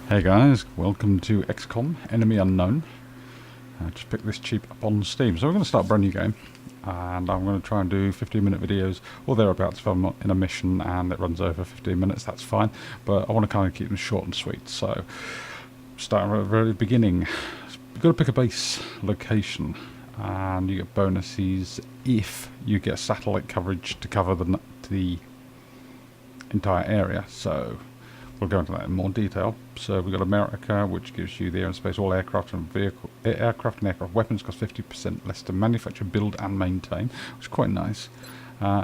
Hey guys, welcome to XCOM Enemy Unknown. Just picked this cheap up on Steam. So we're going to start a brand new game. And I'm going to try and do 15-minute videos or thereabouts if I'm in a mission and it runs over 15 minutes, that's fine. But I want to kind of keep them short and sweet. So, starting at the very beginning. You've got to pick a base location. And you get bonuses if you get satellite coverage to cover the entire area. So we'll go into that in more detail. So we've got America, which gives you the air and space. All aircraft and aircraft weapons cost 50% less to manufacture, build and maintain, which is quite nice.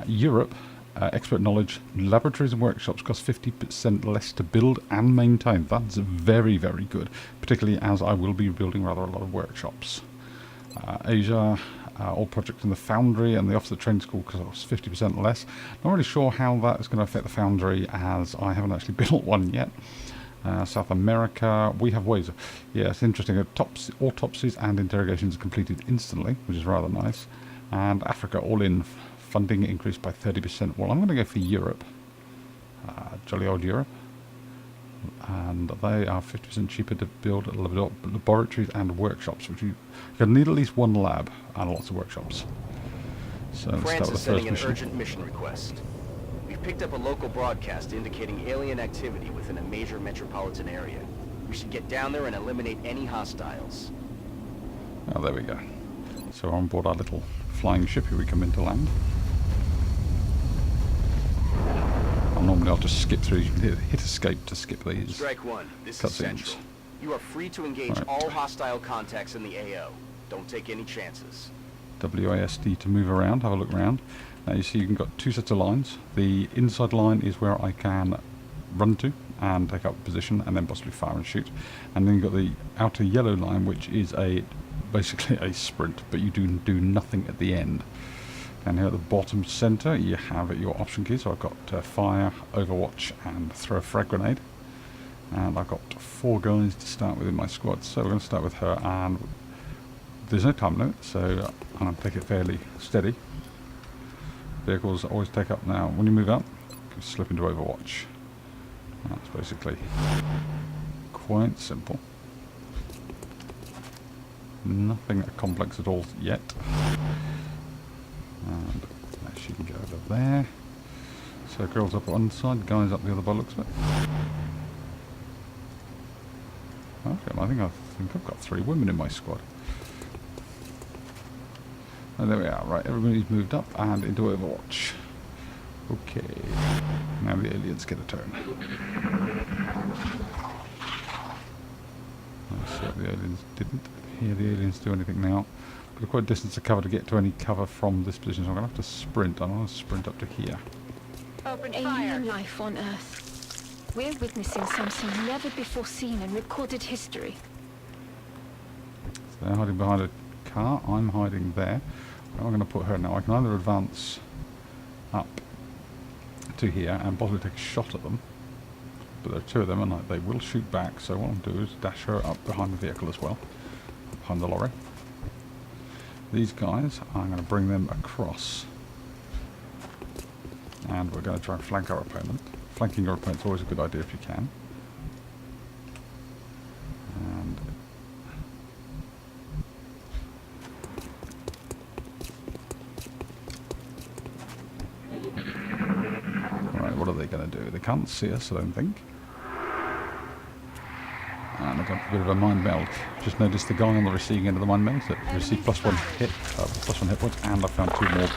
Europe, expert knowledge, laboratories and workshops cost 50% less to build and maintain. That's very, very good, particularly as I will be building rather a lot of workshops. Asia, all projects in the Foundry and the Officer Training School cost 50% less. Not really sure how that is going to affect the Foundry, as I haven't actually built one yet. South America, we have ways. Yeah, it's interesting. Autopsies and interrogations are completed instantly, which is rather nice. And Africa, all in, funding increased by 30%. Well, I'm going to go for Europe. Jolly old Europe. And they are 50% cheaper to build laboratories and workshops, which you can need at least one lab and lots of workshops. So let's start with the first mission. An urgent mission request. We've picked up a local broadcast indicating alien activity within a major metropolitan area. We should get down there and eliminate any hostiles. Oh, there we go. So on board our little flying ship, here we come into land. Normally I'll just skip through, hit escape to skip these. Strike one, this is Central. You are free to engage all hostile contacts in the AO. Don't take any chances. WASD to move around, have a look around. Now you see you've got two sets of lines. The inside line is where I can run to and take up a position and then possibly fire and shoot. And then you've got the outer yellow line, which is basically a sprint, but you do nothing at the end. And here at the bottom centre you have your option key. So I've got fire, overwatch and throw a frag grenade. And I've got 4 guys to start with in my squad. So we're going to start with her, and there's no time limit, so I'm going to take it fairly steady. Vehicles always take up now. When you move up, you can slip into overwatch. That's basically quite simple. Nothing complex at all yet. And she can go over there. So girls up one side, guys up the other by the looks of it. Okay, I think I've got 3 women in my squad. Oh, there we are. Right, everybody's moved up and into Overwatch. Okay, now the aliens get a turn. Let's see what the aliens didn't. Here the aliens do anything now. Got quite a distance to cover to get to any cover from this position, so I'm going to have to sprint. I'm going to sprint up to here. Open alien life on Earth. We're witnessing something never before seen in recorded history. So they're hiding behind a car. I'm hiding there. Where am I going to put her now? I can either advance up to here and possibly take a shot at them. But there are 2 of them and they will shoot back, so what I'll do is dash her up behind the vehicle as well. Behind the lorry. These guys, I'm going to bring them across. And we're going to try and flank our opponent. Flanking your opponent is always a good idea if you can. And alright, what are they going to do? They can't see us, I don't think. And I've got a bit of a mind meld. Just noticed the guy on the receiving end of the mind meld that received +1 hit points, and I found 2 more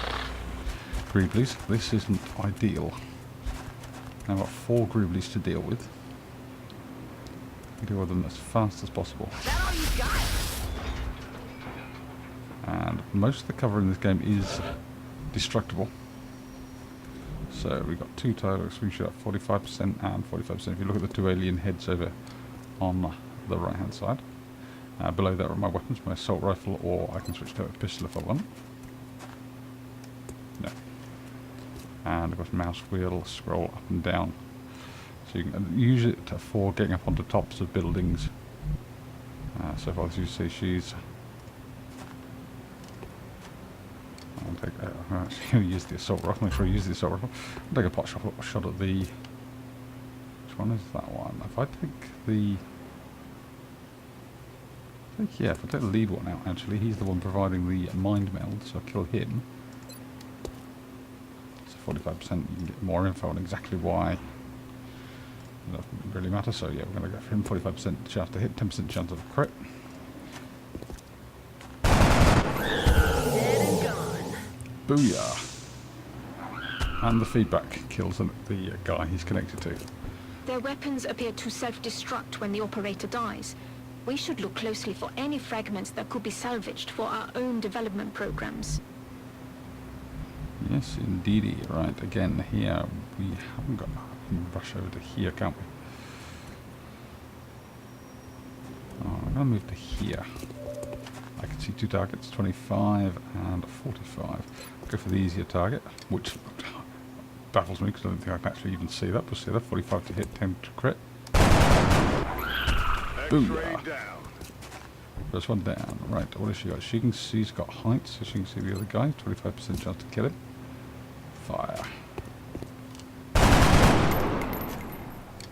Greeblies. This isn't ideal. I've got 4 Greeblies to deal with. Deal with them as fast as possible. And most of the cover in this game is destructible. So we've got 2 totals. We should have 45% and 45%. If you look at the 2 alien heads over on the right hand side. Below that are my weapons, my assault rifle, or I can switch to a pistol if I want. No. And I've got a mouse wheel, scroll up and down. So you can use it for getting up onto tops of buildings. So far as you see, she's... I'm actually going to use the assault rifle. Make sure I use the assault rifle. I'll take a pot shot at the... Which one is that one? If I take the Yeah, if I take the lead one out, actually, he's the one providing the mind meld, so I kill him. So 45%, you can get more info on exactly why. It doesn't really matter, so yeah, we're going to go for him. 45% chance to hit, 10% chance of a crit. Dead and gone. Booyah! And the feedback kills the guy he's connected to. Their weapons appear to self-destruct when the operator dies. We should look closely for any fragments that could be salvaged for our own development programs. Yes, indeedy. Right, again, here we haven't got... We can rush over to here, can't we? Oh, I'm going to move to here. I can see two targets, 25 and 45. Go for the easier target, which baffles me because I don't think I can actually even see that. We'll see that. 45 to hit, 10 to crit. Booyah. Down. First one down. Right, what has she got? She's got height, so she can see the other guy. 25% chance to kill him. Fire.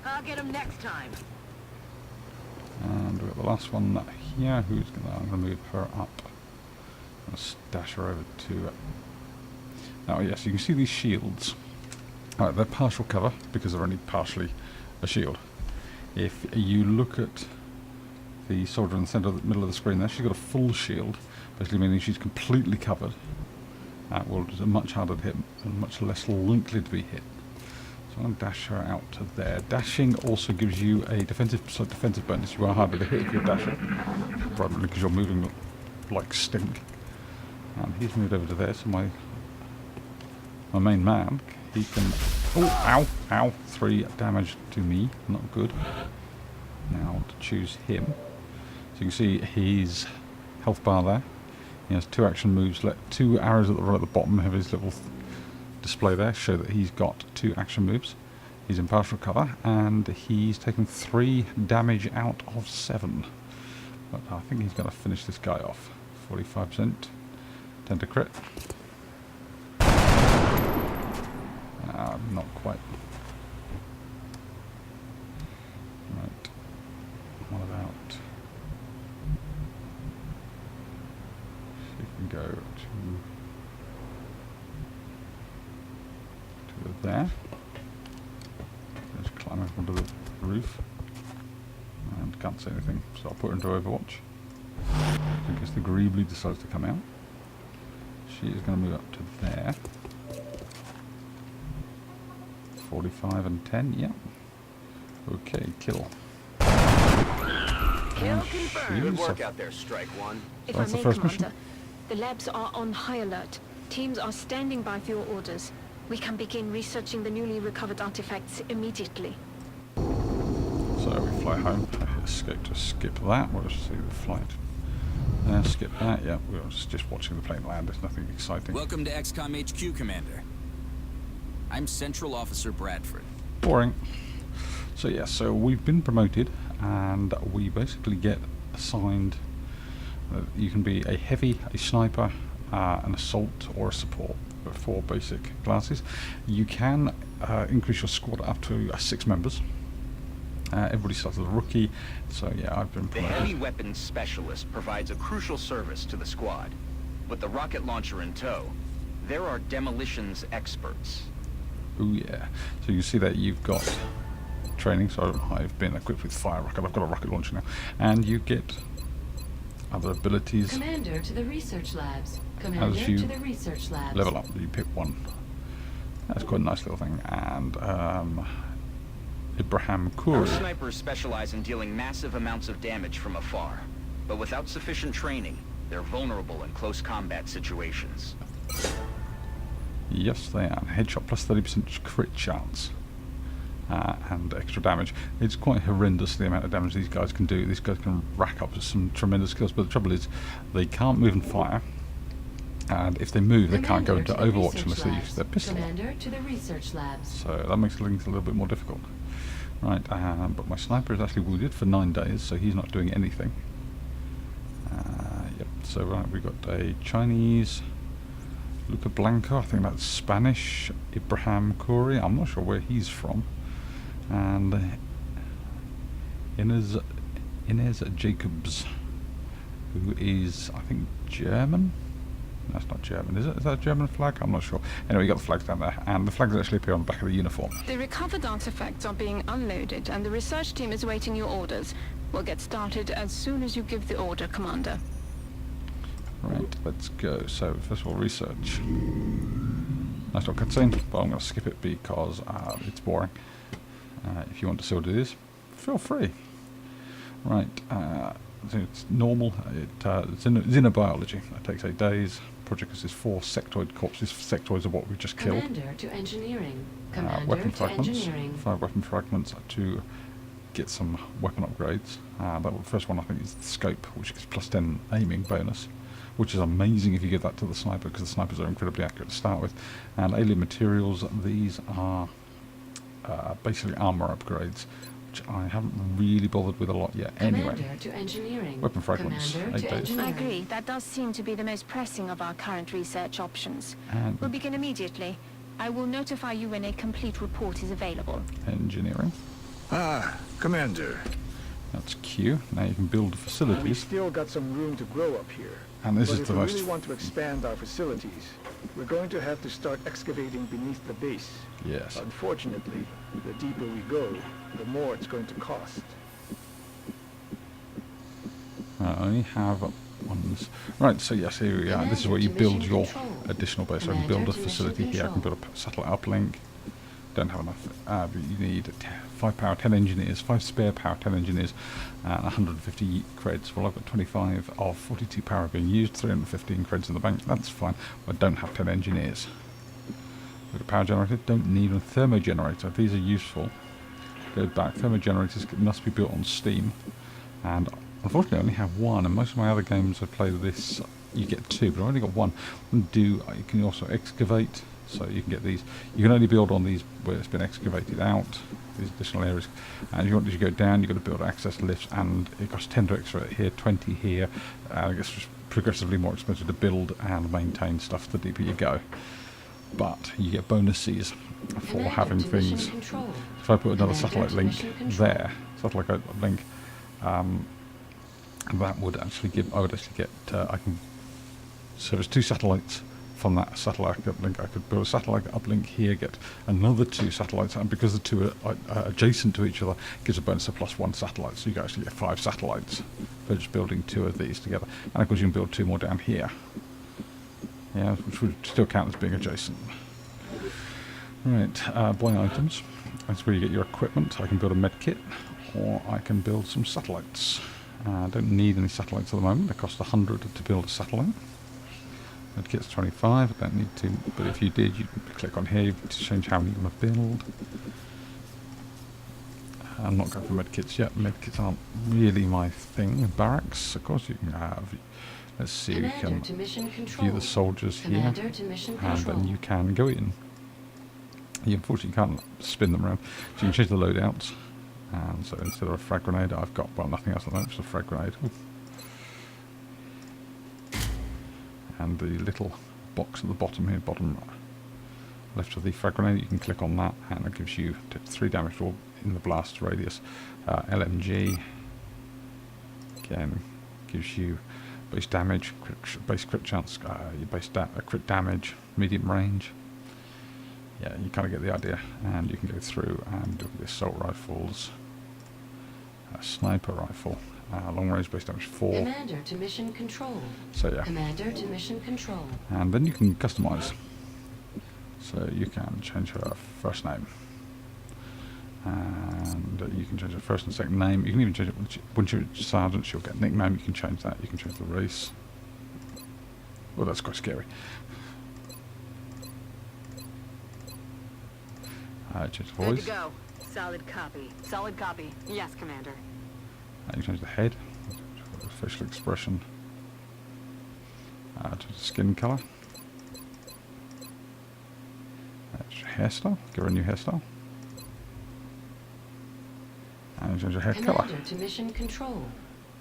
I'll get him next time. And we've got the last one here. I'm going to move her up. I'm going to stash her over to... Now, yes, you can see these shields. Alright, they're partial cover because they're only partially a shield. If you look at the soldier in the centre, of the middle of the screen there, she's got a full shield, basically meaning she's completely covered. Well, it's much harder to hit and much less likely to be hit. So I'm going to dash her out to there. Dashing also gives you a defensive bonus. You are harder to hit if you're dashing, probably because you're moving like stink. And he's moved over to there, so my main man, he can... Oh, ow, 3 damage to me, not good. Now to choose him. So you can see his health bar there. He has 2 action moves. 2 arrows at the bottom of his little display there show that he's got 2 action moves. He's in partial cover and he's taken 3 damage out of 7. But I think he's going to finish this guy off. 45%, 10 to crit. Not quite. Right. What about... See if we can go to there. Just climb up onto the roof. And can't say anything, so I'll put her into Overwatch. In case the Greebly decides to come out. She is going to move up to there. 45 and 10, yeah. Okay, kill. Kill confirmed. Good work out there, Strike One. If That's I the may, first Commander, mission. the labs are on high alert. Teams are standing by for your orders. We can begin researching the newly recovered artifacts immediately. So we fly home. I hit escape to skip that. We'll just see the flight. Skip that, yeah. We're just watching the plane land. There's nothing exciting. Welcome to XCOM HQ, Commander. I'm Central Officer Bradford. Boring. So yeah, so we've been promoted and we basically get assigned you can be a heavy, a sniper, an assault or a support. 4 basic classes. You can increase your squad up to 6 members. Everybody starts as a rookie, so yeah, I've been The promoted. heavy weapons specialist provides a crucial service to the squad. With the rocket launcher in tow, there are demolitions experts. Oh yeah. So you see that you've got training, so I've been equipped with fire rocket. I've got a rocket launcher now. And you get other abilities. Commander to the research labs. Commander As you to the research labs. level up, you pick one. That's quite a nice little thing. And Ibrahim Our Kuri. snipers specialize in dealing massive amounts of damage from afar. But without sufficient training, they're vulnerable in close combat situations. Yes, they are. Headshot plus 30% crit chance. And extra damage. It's quite horrendous the amount of damage these guys can do. These guys can rack up some tremendous kills, but the trouble is they can't move and fire. And if they move, they can't go into Commander to the Overwatch research unless they use labs. their pistol. Commander to the research labs. So that makes things a little bit more difficult. Right, but my sniper is actually wounded for 9 days, so he's not doing anything. Yep, so right, we've got a Chinese Luca Blanco, I think that's Spanish, Ibrahim Kuri, I'm not sure where he's from. And Inez Jacobs. who is, I think, German. No, it's not German, is it? Is that a German flag? I'm not sure. Anyway, you got the flags down there, and the flags actually appear on the back of the uniform. The recovered artifacts are being unloaded, and the research team is awaiting your orders. We'll get started as soon as you give the order, Commander. Right, let's go. So, first of all, research. Nice little cutscene, but I'm going to skip it because it's boring. If you want to see what it is, feel free. Right, so it's normal. It's xenobiology. It takes 8 days. Project consists 4 sectoid corpses. Sectoids are what we just killed. Commander to engineering. Commander Weapon to fragments. engineering. 5 weapon fragments to get some weapon upgrades. The first one I think is the scope, which gives plus 10 aiming bonus, which is amazing if you give that to the sniper, because the snipers are incredibly accurate to start with. And alien materials, these are basically armor upgrades, which I haven't really bothered with a lot yet. Anyway, Commander to engineering. weapon fragments, Commander 8 to days. engineering. I agree. That does seem to be the most pressing of our current research options. And We'll begin immediately. I will notify you when a complete report is available. engineering. Ah, Commander. That's Q. Now you can build We facilities. still got some room to grow up here. And this but is if the we most... really want to expand our facilities, we're going to have to start excavating beneath the base. Yes. Unfortunately, the deeper we go, the more it's going to cost. I only have ones. Right, so yes, here we are. This is where you build your additional base. So I can build a facility here. I can build a satellite uplink. Don't have enough. But you need 5 power, 10 engineers, 5 spare power, 10 engineers, and 150 creds. Well, I've got 25 of 42 power being used, 315 creds in the bank. That's fine. I don't have 10 engineers. We've got a power generator. Don't need a thermo generator. These are useful. Go back. Thermo generators must be built on Steam, and unfortunately, I only have 1. And most of my other games I play with this, you get 2, but I've only got 1. You can also excavate. So you can get these. You can only build on these where it's been excavated out, these additional areas. And if you want to go down, you've got to build access lifts, and it costs 10 to excavate here, 20 here. It gets progressively more expensive to build and maintain stuff the deeper you go. But you get bonuses for Commander having to mission things. control. If I put another Commander satellite to link mission control. there, satellite link, that would actually give. I would actually get. I can service 2 satellites from that satellite uplink. I could build a satellite uplink here, get another 2 satellites, and because the 2 are adjacent to each other, it gives a bonus of plus 1 satellite. So you can actually get 5 satellites for just building 2 of these together. And of course, you can build 2 more down here. Yeah, which would still count as being adjacent. Right, buy items. That's where you get your equipment. I can build a med kit, or I can build some satellites. I don't need any satellites at the moment. They cost 100 to build a satellite. Med kit's 25. I don't need to, but if you did, you'd click on here to change how many you want to build. I'm not going for med kits yet. Med kits aren't really my thing. Barracks, of course, you can have. Let's see, you Commander can to mission control. view the soldiers here, Commander to mission and control. then you can go in. You unfortunately can't spin them around, so you can change the loadouts. And so instead of a frag grenade, I've got, well, nothing else at the moment, just a frag grenade. Oof. And the little box at the bottom here, bottom left of the frag grenade, you can click on that, and it gives you 3 damage all in the blast radius. LMG, again, gives you base damage, base crit chance, your base crit damage, medium range. Yeah, you kind of get the idea, and you can go through and do the assault rifles, sniper rifle, long range base damage 4. Commander to mission control. So yeah, Commander to mission control. and then you can customize. So you can change her first name, and you can change her first and second name. You can even change it when she's sergeant. She'll get a nickname. You can change that. You can change the race. Well, that's quite scary. Change the Good to voice. go. Solid copy. Solid copy. Yes, Commander. You change the head, facial expression, change the skin colour, hairstyle, give her a new hairstyle, and change her hair colour. Commander to mission control.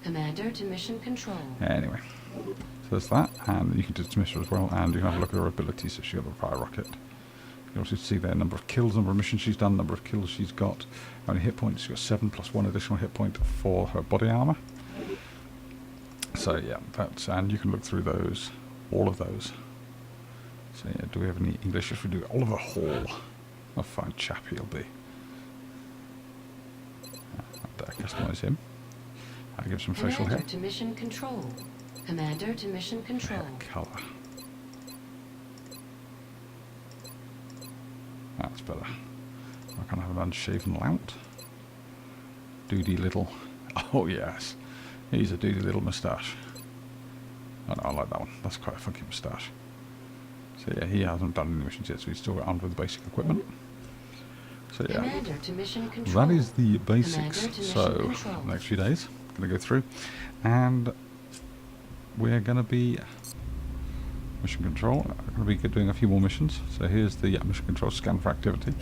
Commander to mission control. Anyway, so there's that, and you can dismiss her as well, and you can have a look at her abilities. So she's got a fire rocket. You can also see there number of kills, number of missions she's done, number of kills she's got, how many hit points. She's got 7 plus 1 additional hit point for her body armour. So So yeah, and you can look through those, all of those. So yeah, do we have any English? If we do, Oliver Hall, a fine chap he'll be. Customize him. I give some facial hair. Commander to mission control. Commander to mission control. Colour. That's better. I can have an unshaven lout. Doody little. Oh yes, he's a doody little moustache. Oh, no, I like that one. That's quite a funky moustache. So yeah, he hasn't done any missions yet, so he's still got armed with the basic equipment. So yeah, Commander to mission control. that is the basics. Commander to So mission control. next few days, I'm going to go through, and we're going to be mission control. I'm going to be doing a few more missions. So here's the mission control scan for activity,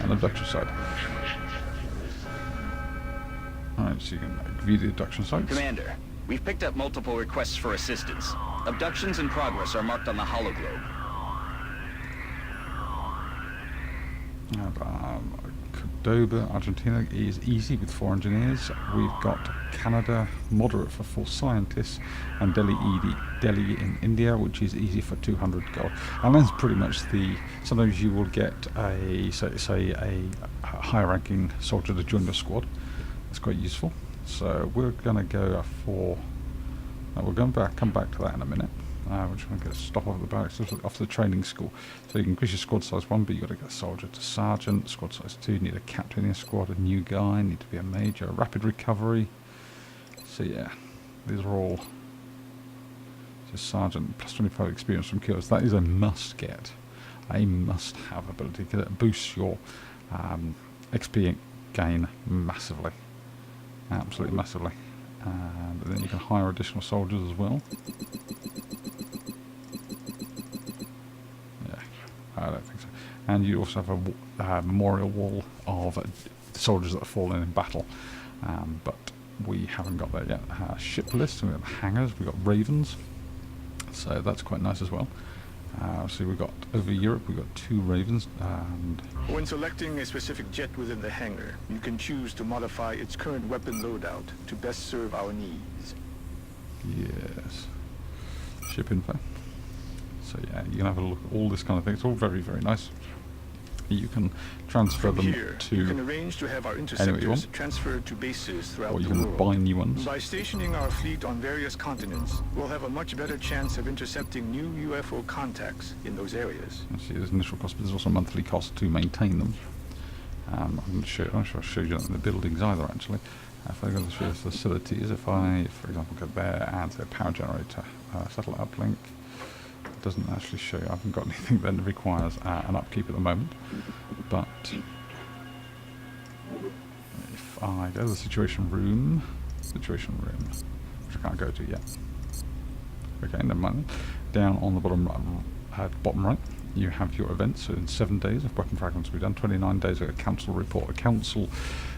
and abduction site. Alright, so you can view the abduction sites. Commander, we've picked up multiple requests for assistance. Abductions in progress are marked on the hologlobe. And, Cordoba, Argentina is easy with 4 engineers. We've got Canada, moderate for 4 scientists, and Delhi in India, which is easy for 200 gold. And that's pretty much the. Sometimes you will get a say a higher ranking soldier to join the squad. That's quite useful. So we're going to go for. We're going to come back to that in a minute. We're just going to get a stop off at the barracks, off the training school. So you can increase your squad size 1, but you've got to get a soldier to sergeant. Squad size 2, need a captain in your squad, a new guy, need to be a major, rapid recovery. So yeah, these are all just sergeant, plus 25 experience from kills. That is a must get, a must have ability, because it boosts your XP gain massively, absolutely massively. And then you can hire additional soldiers as well. I don't think so. And you also have a memorial wall of soldiers that have fallen in battle, but we haven't got that yet. Ship list, we have hangars, we've got ravens, so that's quite nice as well. So we've got, over Europe, we've got 2 ravens. And When selecting a specific jet within the hangar, you can choose to modify its current weapon loadout to best serve our needs. yes, ship info. So yeah, you can have a look at all this kind of thing. It's all very, very nice. You can transfer From them here, to you can arrange to have our you interceptors want. transferred to bases throughout Or you the can world. buy new ones. By stationing our fleet on various continents, we'll have a much better chance of intercepting new UFO contacts in those areas. See, there's initial cost, but there's also a monthly cost to maintain them. I'm going to show you, I'm not sure I'll show you that in the buildings either, actually. If I go to the facilities, if I, for example, go there and say power generator, satellite uplink, it doesn't actually show you. I haven't got anything that requires an upkeep at the moment. But if I go to the situation room, which I can't go to yet. Okay, never mind. Down on the bottom right, you have your events. So in 7 days of weapon fragments we've done, 29 days of a council report. The council,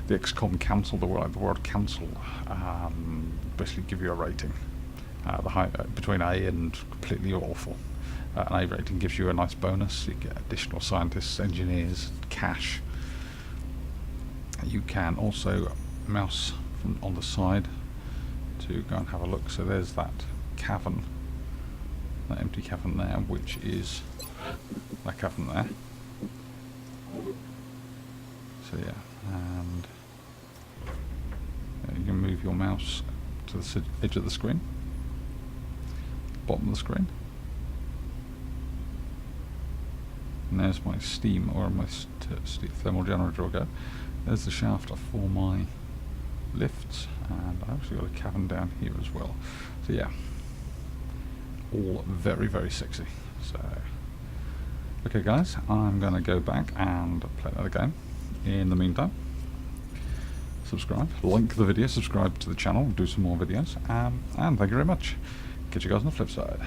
the XCOM council, the World Council, basically give you a rating. The high, between A and completely awful. An A rating gives you a nice bonus. You get additional scientists, engineers, cash. You can also mouse from on the side to go and have a look. So there's that cavern, that empty cavern there, which is that cavern there. So yeah, and you can move your mouse to the edge of the screen, bottom of the screen. And there's my steam, or my thermal generator will go. There's the shaft for my lifts, and I've actually got a cavern down here as well. So yeah, all very, very sexy. So, okay guys, I'm going to go back and play another game. In the meantime, subscribe, like the video, subscribe to the channel, do some more videos, and thank you very much. Catch you guys on the flip side.